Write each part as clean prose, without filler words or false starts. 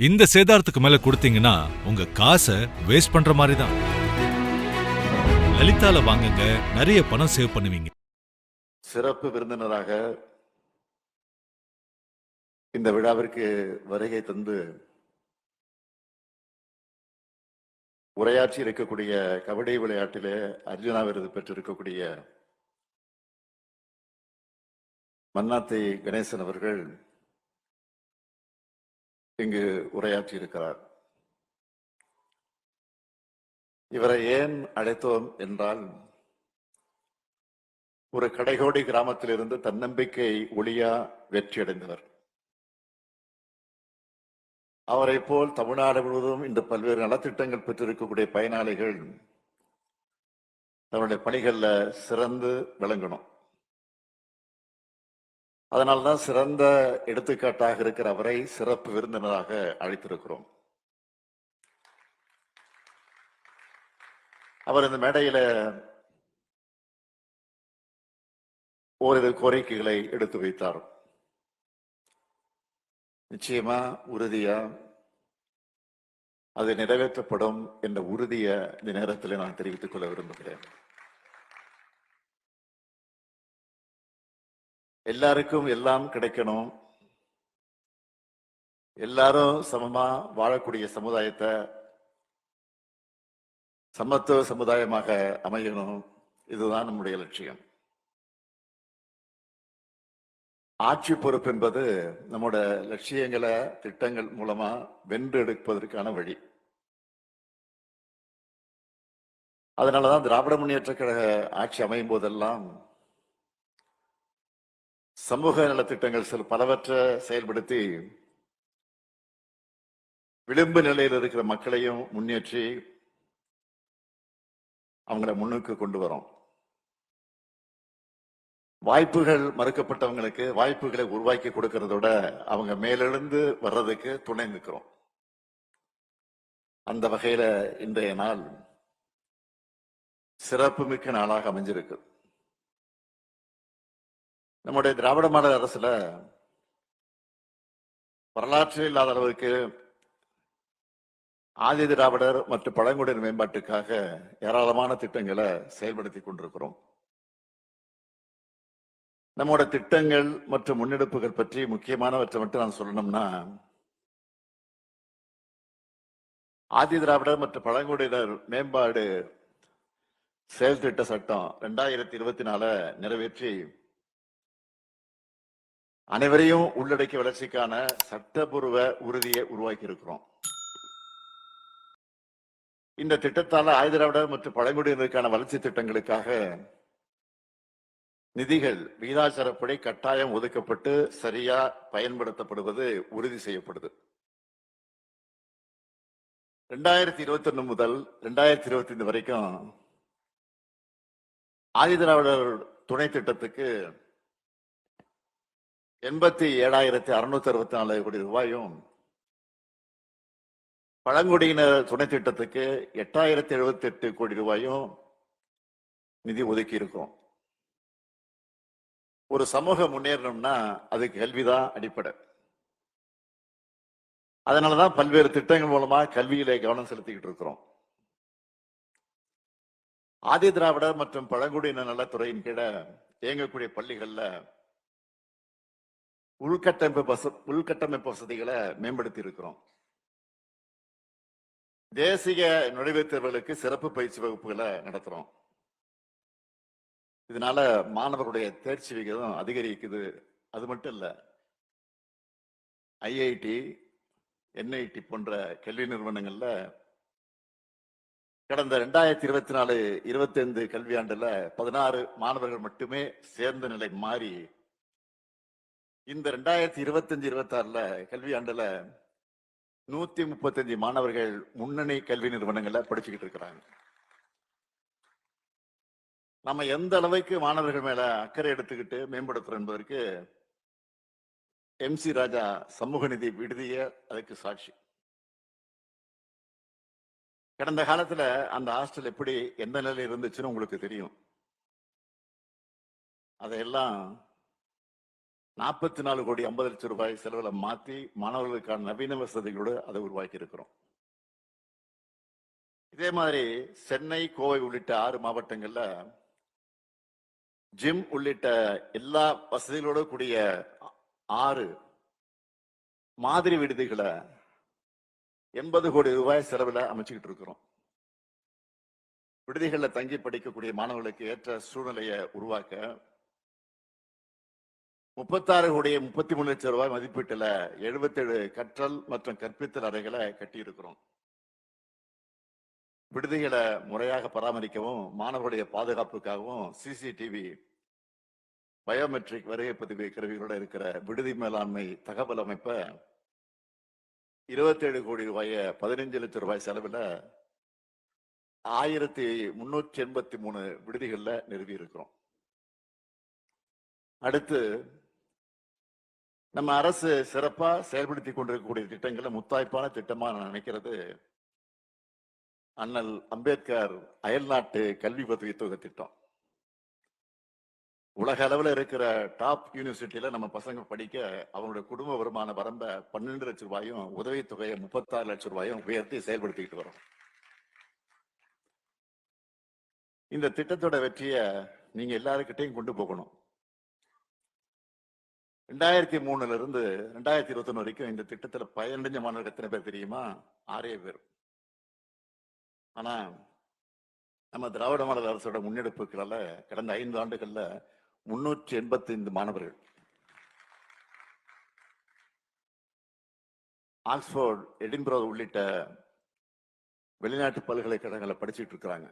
இந்த சேதாரத்துக்கு மேல கொடுத்தீங்கன்னா உங்க காசை வேஸ்ட் பண்ற மாதிரி தான். லலிதால வாங்குங்க, நிறைய பணம் சேவ் பண்ணுவீங்க. சிறப்பு விருந்தினராக இந்த விழாவிற்கு வருகை தந்து உரையாற்றி இருக்கக்கூடிய கபடி விளையாட்டிலே அர்ஜுனா விருது பெற்றிருக்கக்கூடிய மன்னாத்தை கணேசன் அவர்கள் இங்கு உரையாற்றி இருக்கிறார். இவரை ஏன் அழைத்தோம் என்றால், ஒரு கடைகோடி கிராமத்திலிருந்து தன்னம்பிக்கை ஒளியா வெற்றியடைந்தவர். அவரை போல் தமிழ்நாடு முழுவதும் இந்த பல்வேறு நலத்திட்டங்கள் பெற்றிருக்கக்கூடிய பயனாளிகள் தன்னுடைய பணிகள்ல சிறந்து விளங்கணும். அதனால்தான் சிறந்த எடுத்துக்காட்டாக இருக்கிற அவரை சிறப்பு விருந்தினராக அழைத்திருக்கிறோம். அவர் இந்த மேடையில ஓரிரு கோரிக்கைகளை எடுத்து வைத்தார். நிச்சயமா உறுதியா அது நிறைவேற்றப்படும் என்ற உறுதிய இந்த நேரத்தில் நான் தெரிவித்துக் கொள்ள விரும்புகிறேன். எல்லாருக்கும் எல்லாம் கிடைக்கணும், எல்லாரும் சமமா வாழக்கூடிய சமுதாயத்தை சமத்துவ சமுதாயமாக அமையணும். இதுதான் நம்முடைய லட்சியம். ஆட்சி பொறுப்பு என்பது நம்மோட லட்சியங்களை திட்டங்கள் மூலமா வென்று எடுப்பதற்கான வழி. அதனாலதான் திராவிட முன்னேற்ற கழக ஆட்சி அமையும் போதெல்லாம் சமூக நலத்திட்டங்கள் சில பலவற்றை செயல்படுத்தி விளிம்பு நிலையில் இருக்கிற மக்களையும் முன்னேற்றி அவங்களை முன்னுக்கு கொண்டு வரோம். வாய்ப்புகள் மறுக்கப்பட்டவங்களுக்கு வாய்ப்புகளை உருவாக்கி கொடுக்கறதோட அவங்க மேலெழுந்து வர்றதுக்கு துணை நிற்கிறோம். அந்த வகையில இன்றைய நாள் சிறப்புமிக்க நாளாக அமைஞ்சிருக்கு. நம்முடைய திராவிட மாடல் அரசுல வரலாற்றில் இல்லாத அளவுக்கு ஆதி திராவிடர் மற்றும் பழங்குடியினர் மேம்பாட்டுக்காக ஏராளமான திட்டங்களை செயல்படுத்தி கொண்டிருக்கிறோம். நம்மோட திட்டங்கள் மற்றும் முன்னெடுப்புகள் பற்றி முக்கியமானவற்றை மட்டும் நான் சொல்லணும்னா, ஆதி திராவிடர் மற்றும் பழங்குடியினர் மேம்பாடு செயல் திட்ட சட்டம் 2024 நிறைவேற்றி அனைவரையும் உள்ளடக்கிய வளர்ச்சிக்கான சட்டப்பூர்வ உறுதியை உருவாக்கி இருக்கிறோம். இந்த திட்டத்தால ஆதி திராவிடர் மற்றும் பழங்குடியினருக்கான வளர்ச்சி திட்டங்களுக்காக நிதிகள் விகிதாச்சாரப்படி கட்டாயம் ஒதுக்கப்பட்டு சரியா பயன்படுத்தப்படுவது உறுதி செய்யப்படுது. 2021 முதல் 2025 வரைக்கும் ஆதி திராவிடர் துணை திட்டத்துக்கு 87,664 கோடி ரூபாயும், பழங்குடியினர் துணை திட்டத்துக்கு 8,078 கோடி ரூபாயும் நிதி ஒதுக்கி இருக்கும். ஒரு சமூகம் முன்னேறணும்னா அதுக்கு கல்விதான் அடிப்படை. அதனாலதான் பல்வேறு திட்டங்கள் மூலமா கல்வியிலே கவனம் செலுத்திக்கிட்டு இருக்கிறோம். ஆதி திராவிடர் மற்றும் பழங்குடியினர் நலத்துறையின் கீழ இயங்கக்கூடிய பள்ளிகள்ல உள்கட்டமைப்பு வசதிகளை மேம்படுத்தி இருக்கிறோம். தேசிய நுழைவுத் தேர்வுகளுக்கு சிறப்பு பயிற்சி வகுப்புகளை நடத்துறோம். இதனால மாணவர்களுடைய தேர்ச்சி விகிதம் அதிகரிக்குது. அது மட்டும் இல்ல, ஐஐடி, என்ஐடி போன்ற கல்வி நிறுவனங்கள்ல கடந்த 2024-25 கல்வியாண்டுல 16 மாணவர்கள் மட்டுமே சேர்ந்த நிலை மாறி இந்த 2025-26 கல்வியாண்டுல 135 மாணவர்கள் முன்னணி கல்வி நிறுவனங்கள்ல படிச்சுக்கிட்டு இருக்கிறாங்க. நம்ம எந்த அளவுக்கு மாணவர்கள் மேல அக்கறை எடுத்துக்கிட்டு மேம்படுத்துறோம் என்பதற்கு MC ராஜா சமூக நிதி விடுதிய அதுக்கு சாட்சி. கடந்த காலத்துல அந்த ஹாஸ்டல் எப்படி எந்த நிலையில் இருந்துச்சுன்னு உங்களுக்கு தெரியும். அதையெல்லாம் 44 கோடி 50 லட்சம் ரூபாய் செலவுல மாத்தி மாணவர்களுக்கான நவீன வசதிகளோடு அதை உருவாக்கி இருக்கிறோம். இதே மாதிரி சென்னை, கோவை உள்ளிட்ட 6 மாவட்டங்கள்ல ஜிம் உள்ளிட்ட எல்லா வசதிகளோடு கூடிய 6 மாதிரி விடுதிகளை 80 கோடி ரூபாய் செலவுல அமைச்சுக்கிட்டு இருக்கிறோம். விடுதிகள்ல தங்கி படிக்கக்கூடிய மாணவர்களுக்கு ஏற்ற சூழ்நிலையை உருவாக்க 36 கோடி 33 லட்சம் ரூபாய் மதிப்பீட்டுல 77 கற்றல் மற்றும் கற்பித்தல் அறைகளை கட்டியிருக்கிறோம். விடுதிகளை முறையாக பராமரிக்கவும் மாணவர்களுடைய பாதுகாப்புக்காகவும் சிசிடிவி, பயோமெட்ரிக் வருகை பதிவு கருவிகளோட இருக்கிற விடுதி மேலாண்மை தகவல் அமைப்பை 27 கோடி ரூபாய 15 லட்சம் ரூபாய் செலவுல 1383 விடுதிகள்ல நிறுவி இருக்கிறோம். அடுத்து நம்ம அரசு சிறப்பா செயல்படுத்தி கொண்டிருக்கக்கூடிய திட்டங்களை முத்தாய்ப்பான திட்டமா நான் நினைக்கிறது அண்ணல் அம்பேத்கர் அயல்நாட்டு கல்வி உதவித்தொகை திட்டம். உலக அளவில் இருக்கிற டாப் யூனிவர்சிட்டியில நம்ம பசங்க படிக்க அவங்களுடைய குடும்ப வருமான வரம்ப 12 லட்சம் ரூபாயும் உதவித்தொகையை 36 லட்சம் ரூபாயும் உயர்த்தி செயல்படுத்திக்கிட்டு வரோம். இந்த திட்டத்தோட வெற்றியை நீங்க எல்லாருக்கிட்டையும் கொண்டு போகணும். 2003 இருந்து 2021 வரைக்கும் இந்த திட்டத்துல பயனடைஞ்ச மாணவர்கள் எத்தனை பேர் தெரியுமா? 6 பேர். ஆனா நம்ம திராவிட மாடல் அரசோட முன்னெடுப்புகளால கடந்த 5 ஆண்டுகள்ல 385 மாணவர்கள் ஆக்ஸ்போர்ட், எடின்பரோ உள்ளிட்ட வெளிநாட்டு பல்கலைக்கழகங்களை படிச்சுட்டு இருக்கிறாங்க.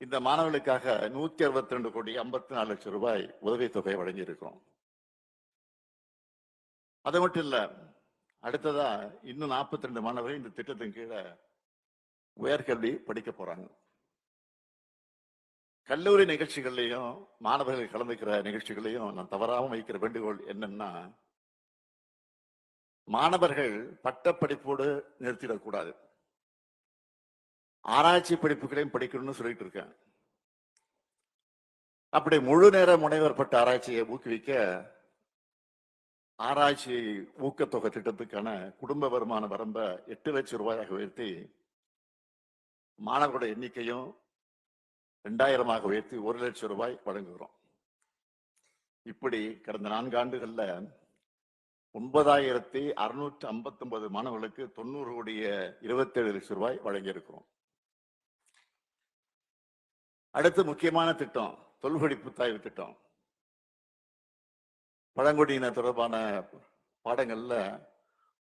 இந்த மாணவர்களுக்காக 162 கோடி 54 லட்சம் ரூபாய் உதவித்தொகை வழங்கி இருக்கிறோம். அது மட்டும் இல்ல, அடுத்ததா இன்னும் 42 மாணவர்கள் இந்த திட்டத்தின் கீழே உயர்கல்வி படிக்க போறாங்க. கல்லூரி நிகழ்ச்சிகள்லையும் மாணவர்கள் கலந்துக்கிற நிகழ்ச்சிகளையும் நான் தவறாம வைக்கிற வேண்டுகோள் என்னன்னா, மாணவர்கள் பட்டப்படிப்போடு நிறுத்திடக்கூடாது. ஆராய்ச்சி படிப்புகளையும் படிக்கணும்னு சொல்லிட்டு இருக்கேன். அப்படி முழு நேர முனைவர் பட்ட ஆராய்ச்சியை ஊக்குவிக்க ஆராய்ச்சி ஊக்கத்தொகை திட்டத்துக்கான குடும்ப வருமான வரம்ப 8 லட்சம் ரூபாயாக உயர்த்தி மாணவர்களுடைய எண்ணிக்கையும் 2000 உயர்த்தி 1 லட்சம் ரூபாய் வழங்குகிறோம். இப்படி கடந்த 4 ஆண்டுகள்ல 9659 மாணவர்களுக்கு 90 கோடிய 27 லட்சம் ரூபாய் வழங்கி இருக்கிறோம். அடுத்து முக்கியமான திட்டம் தொல்குடி புத்தாய்வு திட்டம். பழங்குடியினர் தொடர்பான பாடங்கள்ல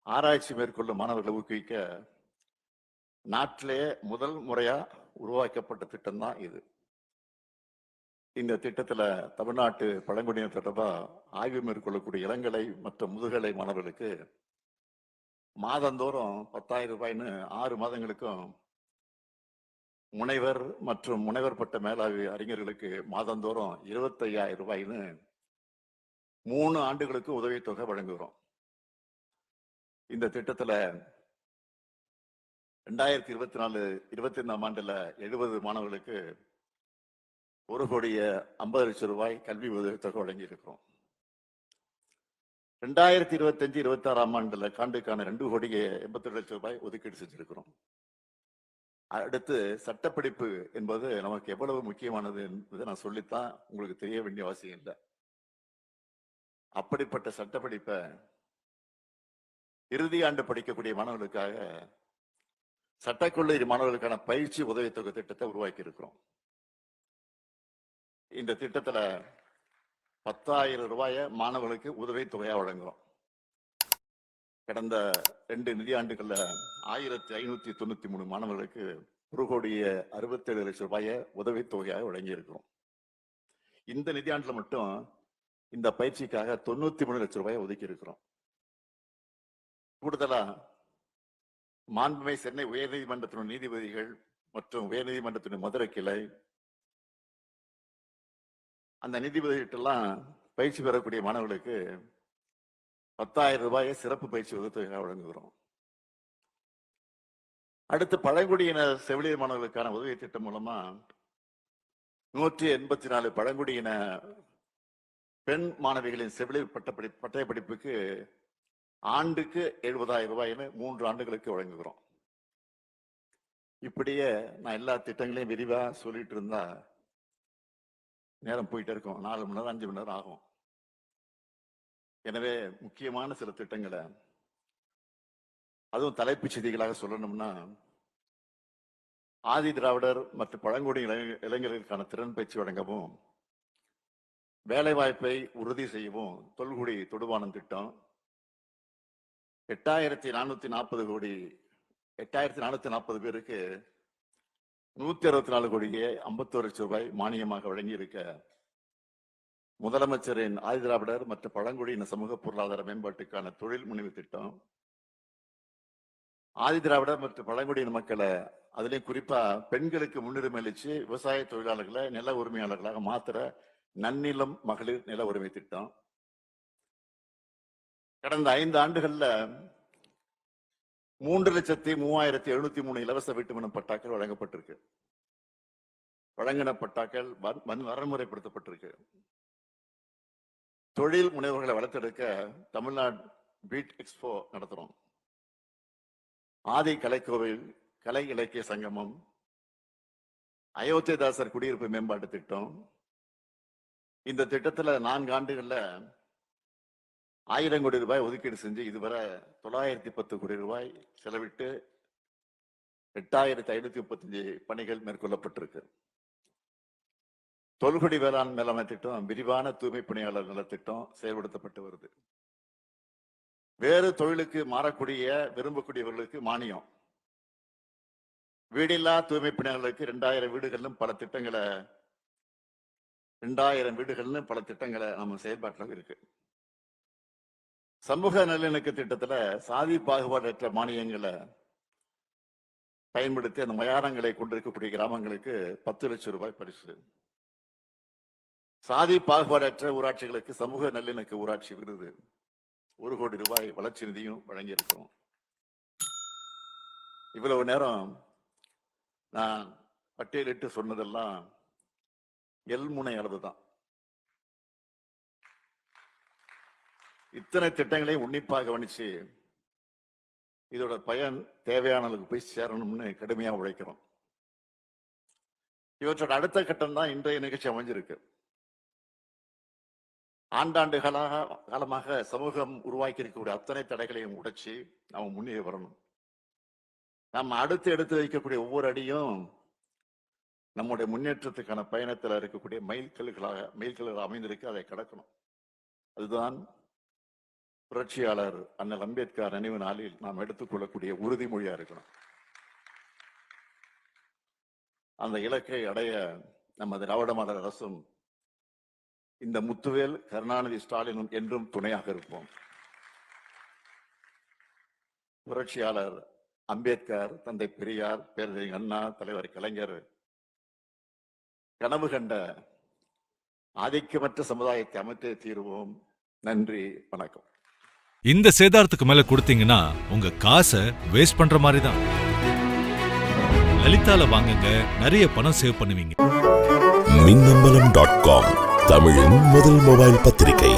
ஆராய்ச்சி மேற்கொள்ளும் மாணவர்களை ஊக்குவிக்க நாட்டிலே முதல் முறையா உருவாக்கப்பட்ட திட்டம் தான் இது. இந்த திட்டத்துல தமிழ்நாட்டு பழங்குடியினர் தொடர்பா ஆய்வு மேற்கொள்ளக்கூடிய இளங்கலை மற்றும் முதுகலை மாணவர்களுக்கு மாதந்தோறும் 10,000 ரூபாய்னு 6 மாதங்களுக்கும், முனைவர் மற்றும் முனைவர் பட்ட மேலாய்வு அறிஞர்களுக்கு மாதந்தோறும் 25,000 ரூபாய்னு 3 ஆண்டுகளுக்கு உதவித்தொகை வழங்குகிறோம். இந்த திட்டத்துல 2024-25 ஆண்டுல 70 மாணவர்களுக்கு 1 கோடிய 50 லட்சம் ரூபாய் கல்வி உதவித்தொகை வழங்கி இருக்கிறோம். 2025-26 ஆண்டுல காண்டுக்கான 2 கோடிய 82 லட்சம் ரூபாய் ஒதுக்கீடு செஞ்சிருக்கிறோம். அடுத்து சட்டப்படிப்பு என்பது நமக்கு எவ்வளவு முக்கியமானது என்பதை நான் சொல்லித்தான் உங்களுக்கு தெரிய வேண்டிய அவசியம் இல்லை. அப்படிப்பட்ட சட்டப்படிப்பை இறுதி ஆண்டு படிக்கக்கூடிய மாணவர்களுக்காக சட்டக்கல்லூரி மாணவர்களுக்கான பயிற்சி உதவித்தொகை திட்டத்தை உருவாக்கி இருக்கிறோம். இந்த திட்டத்துல 10,000 ரூபாயை மாணவர்களுக்கு உதவித்தொகையா வழங்குறோம். கடந்த 2 நிதியாண்டுகள்ல 1593 மாணவர்களுக்கு 1 கோடிய 67 லட்சம் ரூபாயை உதவித்தொகையாக வழங்கி இருக்கிறோம். இந்த நிதியாண்டுல மட்டும் இந்த பயிற்சிக்காக 93 லட்சம் ரூபாயை ஒதுக்கி இருக்கிறோம். கூடுதலா மாண்புமை சென்னை உயர்நீதிமன்றத்தின் நீதிபதிகள் மற்றும் உயர்நீதிமன்றத்தின் மதுரை கிளை அந்த நீதிபதிகிட்டெல்லாம் பயிற்சி பெறக்கூடிய மாணவர்களுக்கு 10,000 ரூபாயை சிறப்பு பயிற்சி உதவித்தொகையாக வழங்குகிறோம். அடுத்து பழங்குடியின செவிலியர் மாணவர்களுக்கான உதவி திட்டம் மூலமா 184 பழங்குடியின பெண் மாணவிகளின் செவிலியர் பட்டய படிப்புக்கு ஆண்டுக்கு 70,000 ரூபாய்னு 3 ஆண்டுகளுக்கு வழங்குகிறோம். இப்படியே நான் எல்லா திட்டங்களையும் விரிவா சொல்லிட்டு இருந்தா நேரம் போயிட்டே இருக்கும். 4 மணி நேரம் 5 மணி நேரம் ஆகும். எனவே முக்கியமான சில திட்டங்களை அதுவும் தலைப்புச் செய்திகளாக சொல்லணும்னா, ஆதி திராவிடர் மற்றும் பழங்குடி இளைஞர்களுக்கான திறன் பயிற்சி வழங்கவும், வேலை வாய்ப்பை உறுதி செய்யவும் தொல்குடி தொடுவானம் திட்டம் 8,440 கோடி 8,440 பேருக்கு 164 கோடியே 51 லட்சம் ரூபாய் மானியமாக வழங்கி இருக்க முதலமைச்சரின் ஆதிதிராவிடர் மற்றும் பழங்குடியின சமூக பொருளாதார மேம்பாட்டுக்கான தொழில் முனைவு திட்டம், ஆதிதிராவிடர் மற்றும் பழங்குடியின மக்களை அதுலயும் குறிப்பா பெண்களுக்கு முன்னுரிமை அளிச்சு விவசாய தொழிலாளர்களை நில உரிமையாளர்களாக மாத்திர நன்னிலம் மகளிர் நில உரிமை திட்டம், கடந்த 5 ஆண்டுகள்ல 3,03,703 இலவச வீட்டுமனை பட்டாக்கள் வழங்கப்பட்டிருக்கு. வழங்கின பட்டாக்கள் வரன்முறைப்படுத்தப்பட்டிருக்கு. தொழில் முனைவர்களை வளர்த்தெடுக்க தமிழ்நாடு பீட் எக்ஸ்போ நடத்துறோம். ஆதி கலைக்கோவில், கலை இலக்கிய சங்கமம், அயோத்திதாசர் குடியிருப்பு மேம்பாட்டு திட்டம். இந்த திட்டத்துல 4 ஆண்டுகள்ல 1000 கோடி ரூபாய் ஒதுக்கீடு செஞ்சு இதுவரை 910 கோடி ரூபாய் செலவிட்டு 8,535 பணிகள் மேற்கொள்ளப்பட்டிருக்கு. தொல்குடி வேளாண் மேலாண்மை திட்டம், விரிவான தூய்மை பணியாளர் நலத்திட்டம் செயல்படுத்தப்பட்டு வருது. வேறு தொழிலுக்கு மாறக்கூடிய விரும்பக்கூடியவர்களுக்கு மானியம், வீடில்லா தூய்மை பணியாளர்களுக்கு 2000 வீடுகளிலும் பல திட்டங்களை 2000 வீடுகளிலும் பல திட்டங்களை நம்ம செயல்பாட்டில் இருக்கு. சமூக நல்லிணக்க திட்டத்துல சாதி பாகுபாடற்ற மானியங்களை பயன்படுத்தி அந்த மயானங்களை கொண்டிருக்கக்கூடிய கிராமங்களுக்கு 10 லட்சம் ரூபாய் பரிசு. சாதி பாகுபாடற்ற ஊராட்சிகளுக்கு சமூக நல்லிணக்க ஊராட்சி விருது 1 கோடி ரூபாய் வளர்ச்சி நிதியும் வழங்கி இருக்கிறோம். இவ்வளவு நேரம் நான் பட்டியலிட்டு சொன்னதெல்லாம் எல்முனை அளவுதான். இத்தனை திட்டங்களையும் உன்னிப்பாக கவனிச்சு இதோட பயன் தேவையானவர்களுக்கு போய் சேரணும்னு கடுமையா உழைக்கிறோம். இவற்றோட அடுத்த கட்டம் தான் இன்றைய நிகழ்ச்சி அமைஞ்சிருக்கு. ஆண்டாண்டு காலமாக சமூகம் உருவாக்கி இருக்கக்கூடிய அத்தனை தடைகளையும் உடைச்சு நாம முன்னேறி வரணும். நம்ம எடுத்து வைக்கக்கூடிய ஒவ்வொரு அடியும் நம்முடைய முன்னேற்றத்துக்கான பயணத்தில் இருக்கக்கூடிய மைல்கல்லாக அமைந்திருக்கு. அதை கடக்கணும். அதுதான் புரட்சியாளர் அண்ணல் அம்பேத்கர் நினைவு நாளில் நாம் எடுத்துக்கொள்ளக்கூடிய உறுதிமொழியா இருக்கணும். அந்த இலக்கை அடைய நமது திராவிட மாடல் அரசும் இந்த முத்துவேல் கருணாநிதி ஸ்டாலினும் என்றும் துணையாக இருப்போம். புரட்சியாளர் அம்பேத்கர், தந்தை பெரியார், பேரறிஞர் அண்ணா, தலைவர் கலைஞர் கனவு கண்ட ஆதிக்கமற்ற சமுதாயத்தை அமைத்தே தீருவோம். நன்றி, வணக்கம். இந்த சேதாரத்துக்கு மேல கொடுத்தீங்கன்னா உங்க காசை வேஸ்ட் பண்ற மாதிரி தான். லலிதால வாங்குங்க, நிறைய பணம் சேவ் பண்ணுவீங்க. மின்னம்பலம்.com தமிழின் முதல் மொபைல் பத்திரிகை.